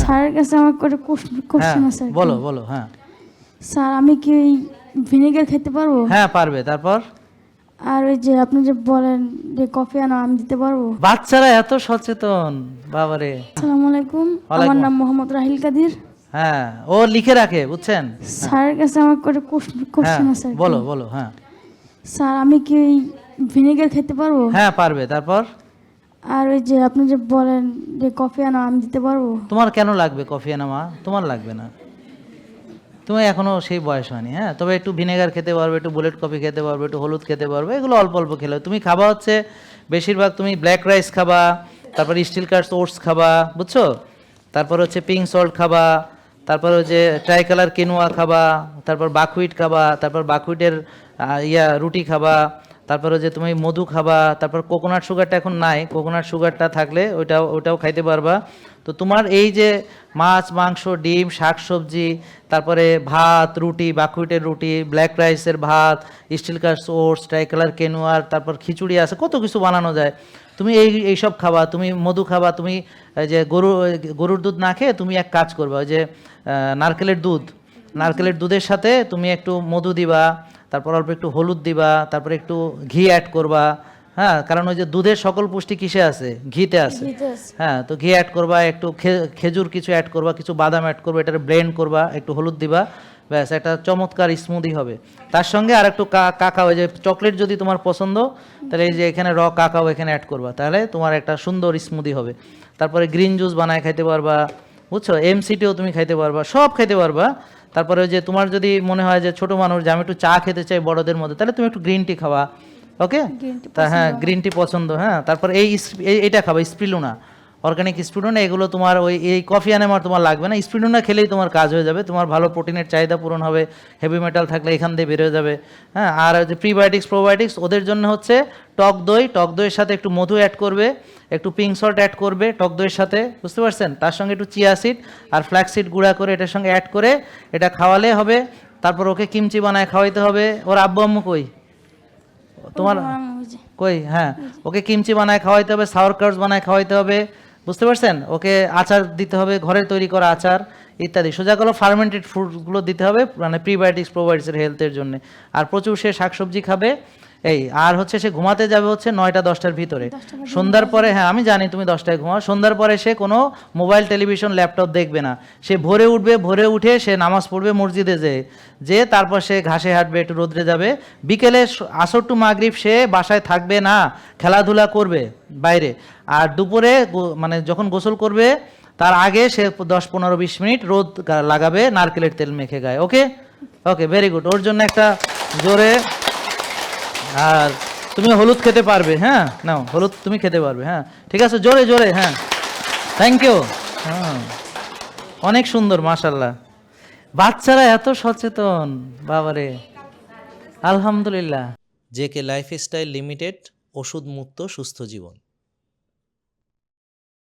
স্যারের কাছে আমার করে হ্যাঁ কোশ্চেন আছে আর কি। বলো বলো। হ্যাঁ স্যার আমি কি ওই ভিনেগার খেতে পারবো? হ্যাঁ পারবে। তারপর আর ওই যে আপনি যে বলেন যে কফি আনো আমি দিতে পারবো? বাচ্চারা এত সচেতন বাবারে। আসসালামু আলাইকুম, আমার ওয়ালাইকুম নাম মোহাম্মদ রাহিল কাদির। হ্যাঁ ও লিখে রাখে বুঝছেন। স্যারের কাছে আমার করে হ্যাঁ কোশ্চেন আছে আর কি। বলো বলো। হ্যাঁ স্যার আমি কি ওই ভিনেগার খেতে পারবো? হ্যাঁ পারবে। তারপর আর ওই যে আপনি যে বলেন যে কফি আনো আমি দিতে পারবো? তোমার কেন লাগবে কফি এনে মা? তোমার লাগবে না, তুমি এখনো সেই বয়স হয়নি। হ্যাঁ তবে একটু ভিনেগার খেতে পারবে, একটু বুলেট কফি খেতে পারবে, একটু হলুদ খেতে পারবে, এগুলো অল্প অল্প খেলে তুমি খাবা হচ্ছে বেশিরভাগ তুমি ব্ল্যাক রাইস খাবা, তারপর স্টিল কার্স ওটস খাবা, বুঝছো? তারপর হচ্ছে পিঙ্ক সল্ট খাবা, তারপর হচ্ছে ট্রাই কালার কেনোয়া খাবা, তারপর বাকহুইট খাবা, তারপর বাকহুইটের রুটি খাবা, তারপর হচ্ছে তুমি মধু খাবা, তারপর কোকোনাট সুগারটা এখন নাই, কোকোনাট সুগারটা থাকলে ওটাও খাইতে পারবা। তো তোমার এই যে মাছ মাংস ডিম শাকসবজি, তারপরে ভাত রুটি, বাকহুইটের রুটি, ব্ল্যাক রাইসের ভাত, স্টিল কার্স ওটস, ট্রাই কালার কেনোয়ার, তারপর খিচুড়ি আছে, কত কিছু বানানো যায়। তুমি এইসব খাবা, তুমি মধু খাবা, তুমি এই যে গরুর দুধ না খেয়ে তুমি এক কাজ করবা, ওই যে নারকেলের দুধের সাথে তুমি একটু মধু দিবা, তারপর অল্প একটু হলুদ দিবা, তারপরে একটু ঘি অ্যাড করবা। হ্যাঁ কারণ ওই যে দুধের সকল পুষ্টি কিসে আছে? ঘিতে আছে। হ্যাঁ তো ঘি অ্যাড করবা, একটু খেজুর কিছু অ্যাড করবা, কিছু বাদাম অ্যাড করবা, এটা ব্লেন্ড করবা, একটু হলুদ দিবা, ব্যাস একটা চমৎকার স্মুদি হবে। তার সঙ্গে আর একটু কাকাও, ওই যে চকলেট যদি তোমার পছন্দ তাহলে এই যে এখানে কাকাও এখানে অ্যাড করবা, তাহলে তোমার একটা সুন্দর স্মুদি হবে। তারপরে গ্রিন জুস বানায় খাইতে পারবা, বুঝছো? এমসিটিও তুমি খাইতে পারবা, সব খাইতে পারবা। তারপরে ওই যে তোমার যদি মনে হয় যে ছোট মানুষ যে আমি একটু চা খেতে চাই বড়দের মধ্যে, তাহলে তুমি একটু গ্রিন টি খাওয়া। ওকে, তা হ্যাঁ গ্রিন টি পছন্দ। হ্যাঁ তারপর এইটা খাবা, স্প্রিলুনা, অর্গানিক স্প্রিলুনা। এগুলো তোমার এই কফি আনেমার তোমার লাগবে না, স্প্রিলুনা খেলেই তোমার কাজ হয়ে যাবে, তোমার ভালো প্রোটিনের চাহিদা পূরণ হবে, হেভি মেটাল থাকলে এখান দিয়ে বেরোয় যাবে। হ্যাঁ আর যে প্রিবায়োটিক্স প্রোবায়োটিক্স ওদের জন্য হচ্ছে টক দইয়ের সাথে একটু মধু অ্যাড করবে, একটু পিঙ্ক সল্ট অ্যাড করবে টক দইয়ের সাথে, বুঝতে পারছেন? তার সঙ্গে একটু চিয়া সিড আর ফ্ল্যাক্স সিড গুঁড়া করে এটার সঙ্গে অ্যাড করে এটা খাওয়ালে হবে। তারপর ওকে কিমচি বানায় খাওয়াইতে হবে। ওর আব্বু আম্মু কই তোমার? কই? হ্যাঁ ওকে কিমচি বানায় খাওয়াইতে হবে, সাওয়ার কার্স বানায় খাওয়াইতে হবে, বুঝতে পারছেন? ওকে আচার দিতে হবে, ঘরে তৈরি করা আচার ইত্যাদি, সোজা গেলো ফার্মেন্টেড ফুডগুলো দিতে হবে, মানে প্রিবায়োটিক্স প্রোবায়োটিক্সের হেলথের জন্য। আর প্রচুর সে শাকসবজি খাবে। আর হচ্ছে সে ঘুমাতে যাবে হচ্ছে 9টা-10টার ভিতরে। সন্ধ্যার পরে, হ্যাঁ আমি জানি তুমি 10টায় ঘুমাও, সন্ধ্যার পরে সে কোনো মোবাইল টেলিভিশন ল্যাপটপ দেখবে না। সে ভোরে উঠবে, ভোরে উঠে সে নামাজ পড়বে মসজিদে যে তারপর সে ঘাসে হাঁটবে, একটু রোদ্রে যাবে। বিকেলে আসর টু মাগরিব সে বাসায় থাকবে না, খেলাধুলা করবে বাইরে। আর দুপুরে মানে যখন গোসল করবে তার আগে সে 10-15-20 মিনিট রোদ লাগাবে নারকেলের তেল মেখে গায়ে। ওকে ওকে ভেরি গুড। ওর জন্য একটা জোরে। আর তুমি হলুদ খেতে পারবে? হ্যাঁ নাও হলুদ তুমি খেতে পারবে। হ্যাঁ ঠিক আছে, জোরে জোরে। হ্যাঁ থ্যাংক ইউ। হ্যাঁ অনেক সুন্দর মাশাল্লাহ। বাচ্চারা এত সচেতন বাবারে, আলহামদুলিল্লাহ। জেকে লাইফস্টাইল লিমিটেড, ওষুধ মুক্ত সুস্থ জীবন।